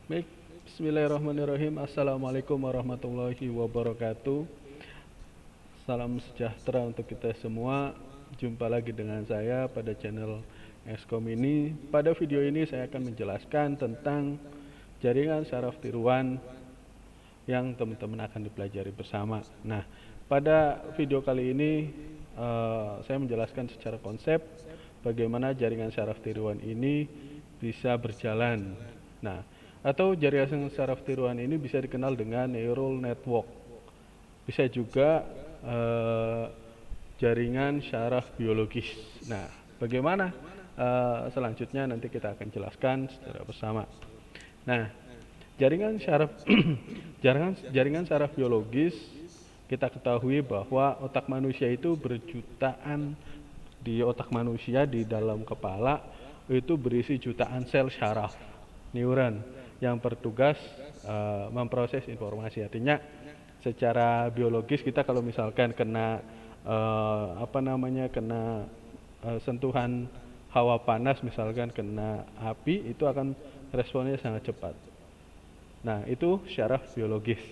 Baik, bismillahirrahmanirrahim. Assalamualaikum warahmatullahi wabarakatuh. Salam sejahtera untuk kita semua. Jumpa lagi dengan saya pada channel Eskom ini. Pada video ini saya akan menjelaskan tentang jaringan saraf tiruan yang teman-teman akan dipelajari bersama. Nah, pada video kali ini saya menjelaskan secara konsep bagaimana jaringan saraf tiruan ini bisa berjalan. Nah, atau jaringan saraf tiruan ini bisa dikenal dengan neural network. Bisa juga jaringan saraf biologis. Nah, bagaimana selanjutnya nanti kita akan jelaskan secara bersama. Nah, jaringan saraf jaringan saraf biologis, kita ketahui bahwa otak manusia itu berjutaan, di otak manusia di dalam kepala itu berisi jutaan sel saraf neuron yang bertugas memproses informasi. Artinya secara biologis kita kalau misalkan kena sentuhan hawa panas, misalkan kena api, itu akan responnya sangat cepat. Nah, itu syaraf biologis.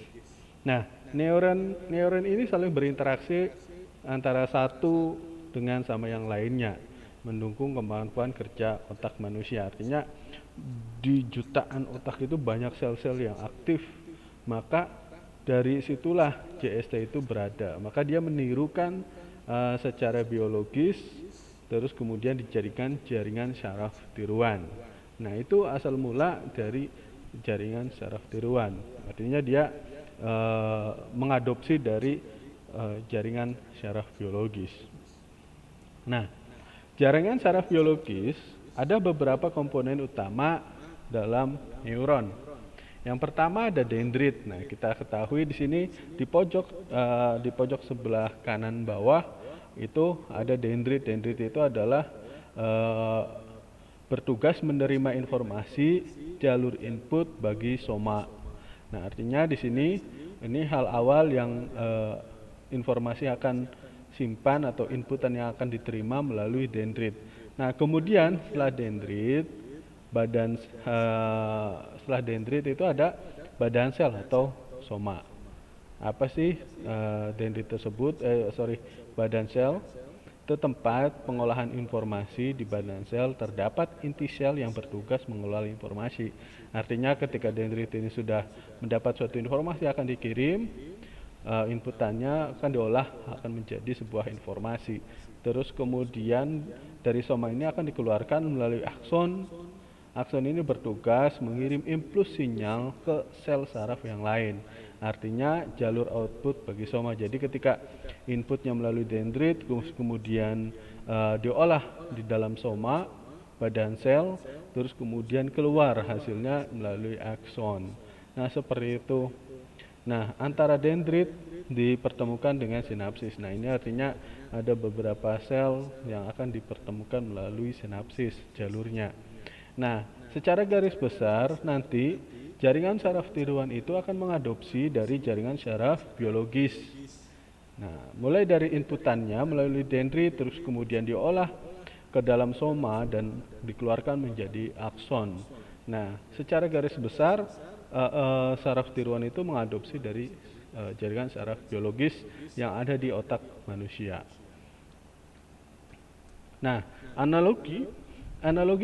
Nah, neuron ini saling berinteraksi antara satu dengan sama yang lainnya, mendukung kemampuan kerja otak manusia. Artinya di jutaan otak itu banyak sel-sel yang aktif, maka dari situlah JST itu berada. Maka dia menirukan secara biologis, terus kemudian dijadikan jaringan saraf tiruan. Nah, itu asal mula dari jaringan saraf tiruan. Artinya dia mengadopsi dari jaringan saraf biologis. Nah, jaringan saraf biologis ada beberapa komponen utama dalam neuron. Yang pertama ada dendrit. Nah, kita ketahui di sini di pojok sebelah kanan bawah itu ada dendrit. Dendrit itu adalah bertugas menerima informasi jalur input bagi soma. Nah, artinya di sini ini hal awal yang informasi akan simpan atau inputan yang akan diterima melalui dendrit. Nah, kemudian setelah dendrit itu ada badan sel atau soma. Apa sih dendrit tersebut? Badan sel itu tempat pengolahan informasi. Di badan sel terdapat inti sel yang bertugas mengolah informasi. Artinya ketika dendrit ini sudah mendapat suatu informasi akan dikirim, inputannya akan diolah, akan menjadi sebuah informasi. Terus kemudian dari soma ini akan dikeluarkan melalui akson. Akson ini bertugas mengirim impuls sinyal ke sel saraf yang lain. Artinya jalur output bagi soma. Jadi ketika inputnya melalui dendrit, kemudian diolah di dalam soma, badan sel, terus kemudian keluar hasilnya melalui akson. Nah, seperti itu. Nah, antara dendrit dipertemukan dengan sinapsis. Nah, ini artinya ada beberapa sel yang akan dipertemukan melalui sinapsis jalurnya. Nah, secara garis besar nanti jaringan saraf tiruan itu akan mengadopsi dari jaringan saraf biologis. Nah, mulai dari inputannya melalui dendrit, terus kemudian diolah ke dalam soma dan dikeluarkan menjadi akson. Nah, secara garis besar saraf tiruan itu mengadopsi dari jaringan saraf biologis yang ada di otak manusia. Nah, analogi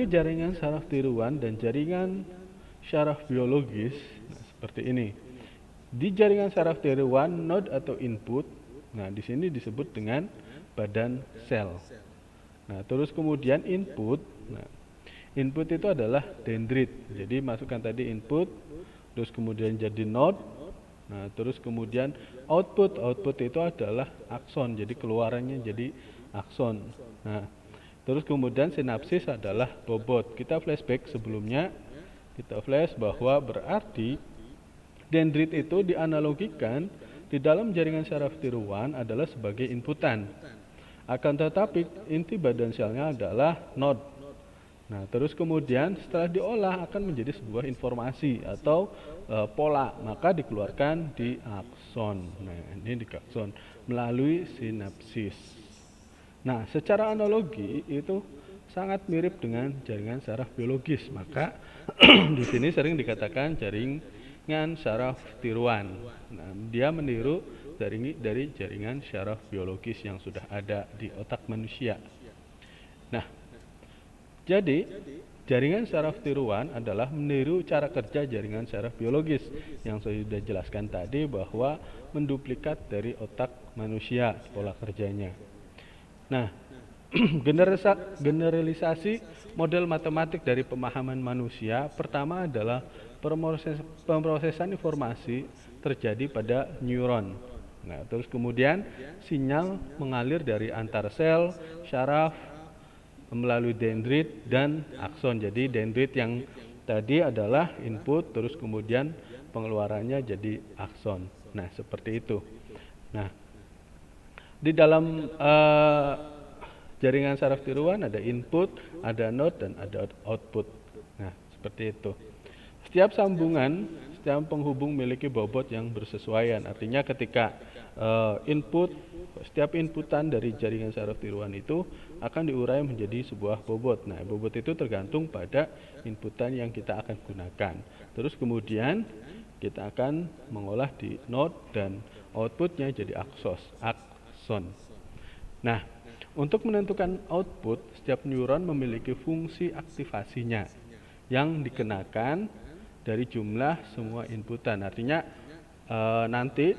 jaringan saraf tiruan dan jaringan saraf biologis seperti ini. Di jaringan saraf tiruan, node atau input, nah di sini disebut dengan badan sel. Nah, terus kemudian input, nah input itu adalah dendrit. Jadi masukkan tadi input, terus kemudian jadi node. Nah, terus kemudian output itu adalah akson. Jadi keluarannya jadi akson. Nah, terus kemudian sinapsis adalah bobot. Kita flashback sebelumnya, kita flash bahwa berarti dendrit itu dianalogikan di dalam jaringan saraf tiruan adalah sebagai inputan. Akan tetapi inti badan selnya adalah node. Nah, terus kemudian setelah diolah akan menjadi sebuah informasi atau pola, maka dikeluarkan di akson. Nah, ini di akson melalui sinapsis. Nah, secara analogi itu sangat mirip dengan jaringan saraf biologis. Maka di sini sering dikatakan jaringan saraf tiruan. Nah, dia meniru dari jaringan saraf biologis yang sudah ada di otak manusia. Nah, jadi jaringan saraf tiruan adalah meniru cara kerja jaringan saraf biologis yang saya sudah jelaskan tadi, bahwa menduplikat dari otak manusia pola kerjanya. Nah, generalisasi model matematik dari pemahaman manusia pertama adalah pemrosesan informasi terjadi pada neuron. Nah, terus kemudian sinyal mengalir dari antar sel saraf melalui dendrit dan akson. Jadi dendrit yang tadi adalah input, terus kemudian pengeluarannya jadi akson. Nah, seperti itu. Nah, di dalam jaringan saraf tiruan ada input, ada node, dan ada output. Nah, seperti itu. Setiap sambungan, setiap penghubung memiliki bobot yang bersesuaian. Artinya ketika setiap inputan dari jaringan saraf tiruan itu akan diurai menjadi sebuah bobot. Nah, bobot itu tergantung pada inputan yang kita akan gunakan. Terus kemudian kita akan mengolah di node dan outputnya jadi akson. Nah, untuk menentukan output, setiap neuron memiliki fungsi aktivasinya yang dikenakan dari jumlah semua inputan. Artinya nanti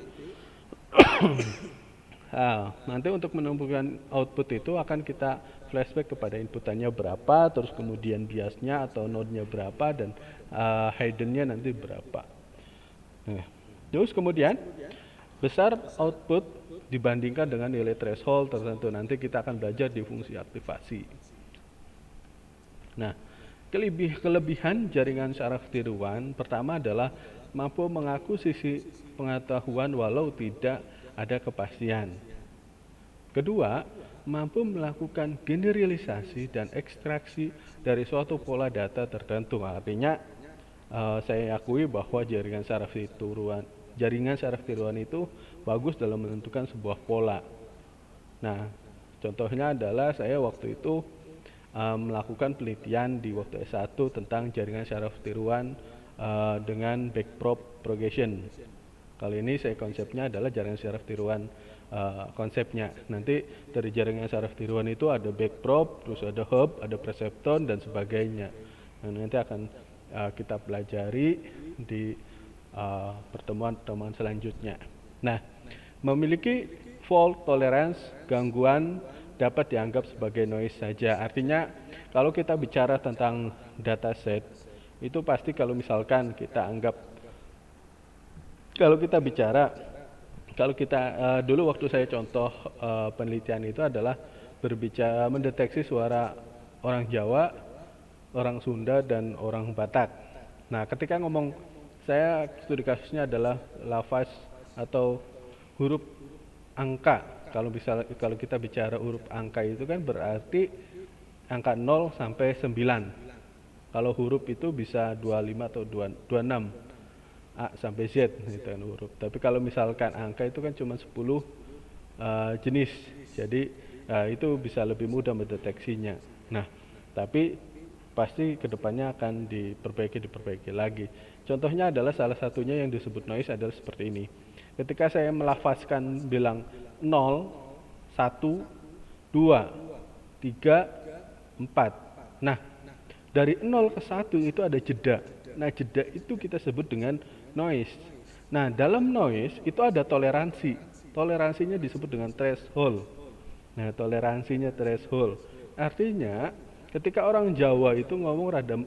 untuk menentukan output itu akan kita flashback kepada inputannya berapa, terus kemudian biasnya atau node-nya berapa, dan hidden-nya nanti berapa. Nah, terus kemudian besar output dibandingkan dengan nilai threshold tertentu. Nanti kita akan belajar di fungsi aktivasi. Nah, kelebihan jaringan saraf tiruan pertama adalah mampu mengaku sisi pengetahuan walau tidak ada kepastian. Kedua, mampu melakukan generalisasi dan ekstraksi dari suatu pola data tertentu. Artinya saya akui bahwa jaringan saraf tiruan itu bagus dalam menentukan sebuah pola. Nah, contohnya adalah saya waktu itu melakukan penelitian di waktu S1 tentang jaringan saraf tiruan dengan backprop progression. Kali ini saya konsepnya adalah jaringan saraf tiruan konsepnya. Nanti dari jaringan saraf tiruan itu ada backprop, terus ada hub, ada presepton, dan sebagainya. Nah, nanti akan kita pelajari di pertemuan-pertemuan selanjutnya. Nah, memiliki fault tolerance, gangguan dapat dianggap sebagai noise saja. Artinya kalau kita bicara tentang dataset, itu pasti kalau misalkan kita anggap, kalau kita dulu waktu saya contoh penelitian itu adalah berbicara mendeteksi suara orang Jawa, orang Sunda, dan orang Batak. Nah, ketika ngomong, saya studi kasusnya adalah lafaz atau huruf angka. Kalau kita bicara huruf angka itu kan berarti angka 0 sampai 9. Kalau huruf itu bisa 25 atau 26. A sampai Z itu kan huruf. Tapi kalau misalkan angka itu kan cuma 10 jenis. Jadi itu bisa lebih mudah mendeteksinya. Nah, tapi pasti kedepannya akan diperbaiki lagi. Contohnya adalah salah satunya yang disebut noise adalah seperti ini. Ketika saya melafazkan bilang 0, 1, 2, 3, 4. Nah, dari 0 ke 1 itu ada jeda. Nah, jeda itu kita sebut dengan noise. Nah, dalam noise itu ada toleransi. Toleransinya disebut dengan threshold. Nah, toleransinya threshold. Artinya, ketika orang Jawa itu ngomong rada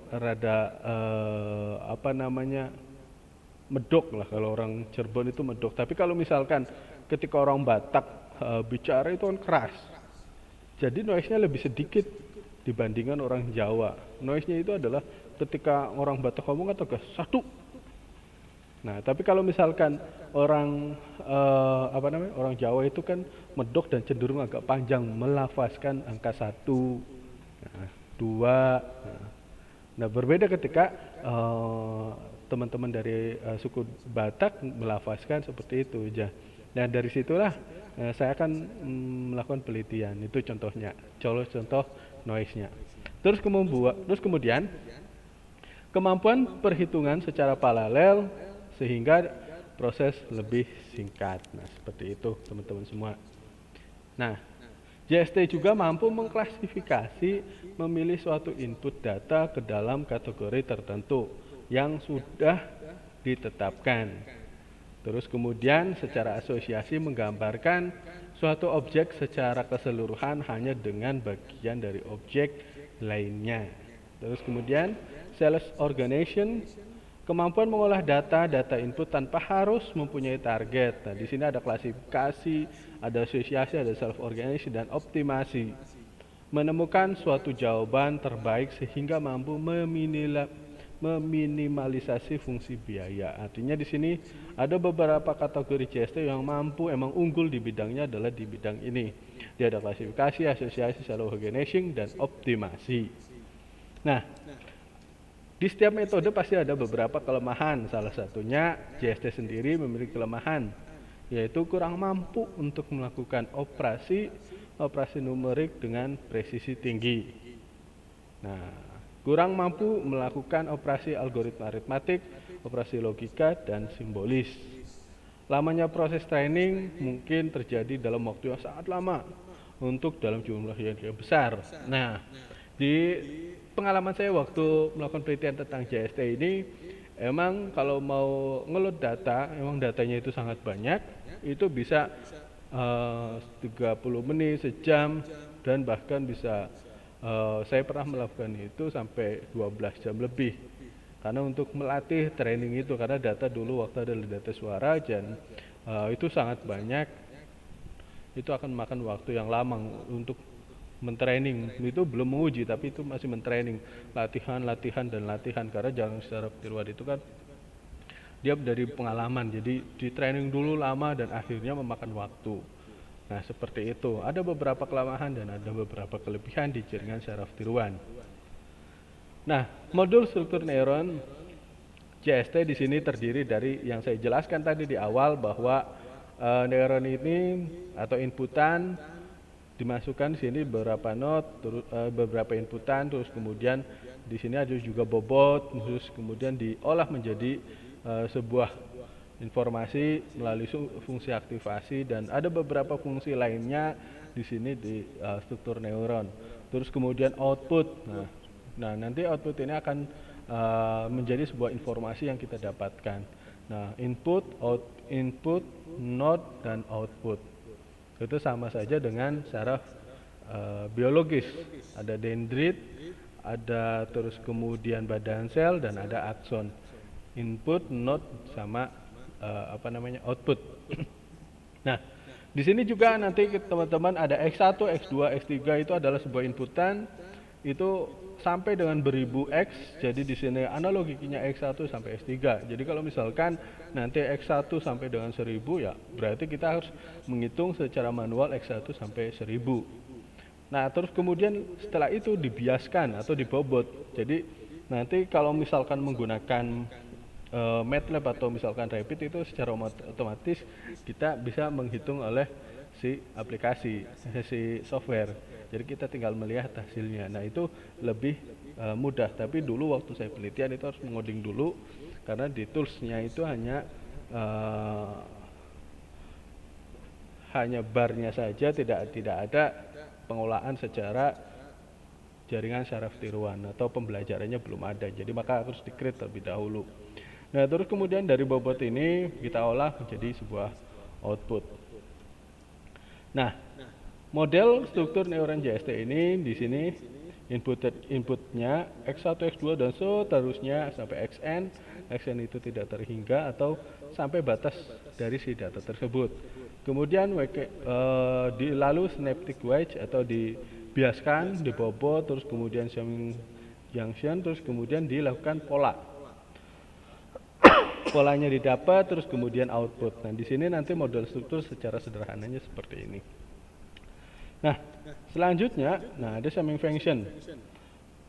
medok lah, kalau orang Cirebon itu medok. Tapi kalau misalkan ketika orang Batak bicara itu kan keras. Jadi noise-nya lebih sedikit dibandingkan orang Jawa. Noise-nya itu adalah ketika orang Batak ngomong atau ke 1. Nah, tapi kalau misalkan orang orang Jawa itu kan medok dan cenderung agak panjang melafazkan angka 1, 2. Nah, berbeda ketika teman-teman dari suku Batak melafazkan seperti itu aja. Dan dari situlah saya akan melakukan penelitian. Itu contohnya, contoh noise-nya. Terus kemudian kemampuan perhitungan secara paralel sehingga proses lebih singkat. Nah, seperti itu teman-teman semua. Nah, JST juga mampu mengklasifikasi memilih suatu input data ke dalam kategori tertentu yang sudah ditetapkan. Terus kemudian secara asosiasi menggambarkan suatu objek secara keseluruhan hanya dengan bagian dari objek lainnya. Terus kemudian sales organization, kemampuan mengolah data input tanpa harus mempunyai target. Nah, di sini ada klasifikasi, ada asosiasi, ada self organization dan optimasi. Menemukan suatu jawaban terbaik sehingga mampu meminimalisasi fungsi biaya. Artinya di sini ada beberapa kategori JST yang mampu emang unggul di bidangnya adalah di bidang ini. Dia ada klasifikasi, asosiasi, self organizing dan optimasi. Nah, di setiap metode pasti ada beberapa kelemahan. Salah satunya JST sendiri memiliki kelemahan, yaitu kurang mampu untuk melakukan operasi numerik dengan presisi tinggi. Nah, kurang mampu melakukan operasi algoritma aritmatik, operasi logika, dan simbolis. Lamanya proses training mungkin terjadi dalam waktu yang sangat lama untuk dalam jumlah yang besar. Nah, di pengalaman saya waktu melakukan penelitian tentang JST ini, emang kalau mau ngeload data, emang datanya itu sangat banyak, itu bisa 30 menit, sejam, dan bahkan bisa saya pernah melakukan itu sampai 12 jam lebih. Karena untuk melatih training itu, karena data dulu waktu adalah data suara dan itu sangat banyak, itu akan makan waktu yang lama untuk mentraining. Itu belum menguji, tapi itu masih mentraining, latihan, karena jalan secara tiruan itu kan dia dari pengalaman, jadi di training dulu lama dan akhirnya memakan waktu. Nah, seperti itu. Ada beberapa kelemahan dan ada beberapa kelebihan di jaringan saraf tiruan. Nah, modul struktur neuron JST di sini terdiri dari yang saya jelaskan tadi di awal bahwa neuron ini atau inputan dimasukkan di sini beberapa beberapa inputan, terus kemudian di sini ada juga bobot, terus kemudian diolah menjadi sebuah informasi melalui fungsi aktivasi dan ada beberapa fungsi lainnya di sini di struktur neuron. Terus kemudian output. Nah, nanti output ini akan menjadi sebuah informasi yang kita dapatkan. Nah, input, node dan output. Itu sama saja dengan saraf biologis. Ada dendrit, ada terus kemudian badan sel dan ada akson. Input, node sama output. Nah, di sini juga nanti teman-teman ada X1, X2, X3 itu adalah sebuah inputan itu sampai dengan beribu X. Jadi di sini analoginya X1 sampai X3. Jadi kalau misalkan nanti X1 sampai dengan 1000 ya berarti kita harus menghitung secara manual X1 sampai 1000. Nah, terus kemudian setelah itu dibiaskan atau dibobot. Jadi nanti kalau misalkan menggunakan MATLAB atau misalkan Rapid itu secara otomatis kita bisa menghitung oleh si aplikasi, si software. Jadi kita tinggal melihat hasilnya. Nah, itu lebih mudah. Tapi dulu waktu saya penelitian itu harus mengoding dulu karena di toolsnya itu hanya barnya saja, tidak ada pengolahan secara jaringan saraf tiruan atau pembelajarannya belum ada. Jadi maka harus di-create terlebih dahulu. Nah, terus kemudian dari bobot ini kita olah menjadi sebuah output. Nah, model struktur neuron JST ini di sini inputnya X1, X2 dan seterusnya sampai XN. XN itu tidak terhingga atau sampai batas dari si data tersebut. Kemudian lalu synaptic wedge atau dibiaskan, dibobot, terus kemudian summing junction, terus kemudian dilakukan polanya didapat, terus kemudian output. Nah, di sini nanti model struktur secara sederhananya seperti ini. Nah, selanjutnya, ada summing function.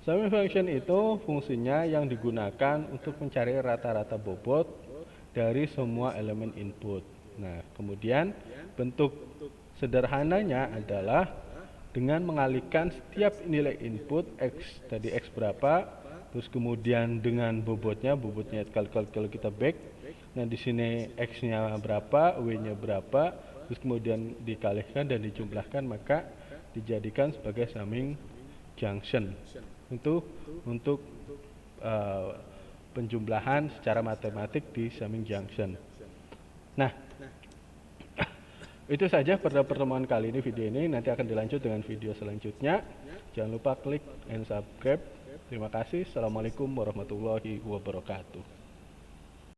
Summing function itu fungsinya yang digunakan untuk mencari rata-rata bobot dari semua elemen input. Nah, kemudian bentuk sederhananya adalah dengan mengalihkan setiap nilai input X, tadi X berapa, terus kemudian dengan bobotnya kalau kita back. Nah, di sini X-nya berapa, Y-nya berapa, terus kemudian dikalikan dan dijumlahkan, maka dijadikan sebagai summing junction. Untuk uh, penjumlahan secara matematik di summing junction. Nah, itu saja pada pertemuan kali ini, video ini. Nanti akan dilanjut dengan video selanjutnya. Jangan lupa klik and subscribe. Terima kasih. Assalamualaikum warahmatullahi wabarakatuh.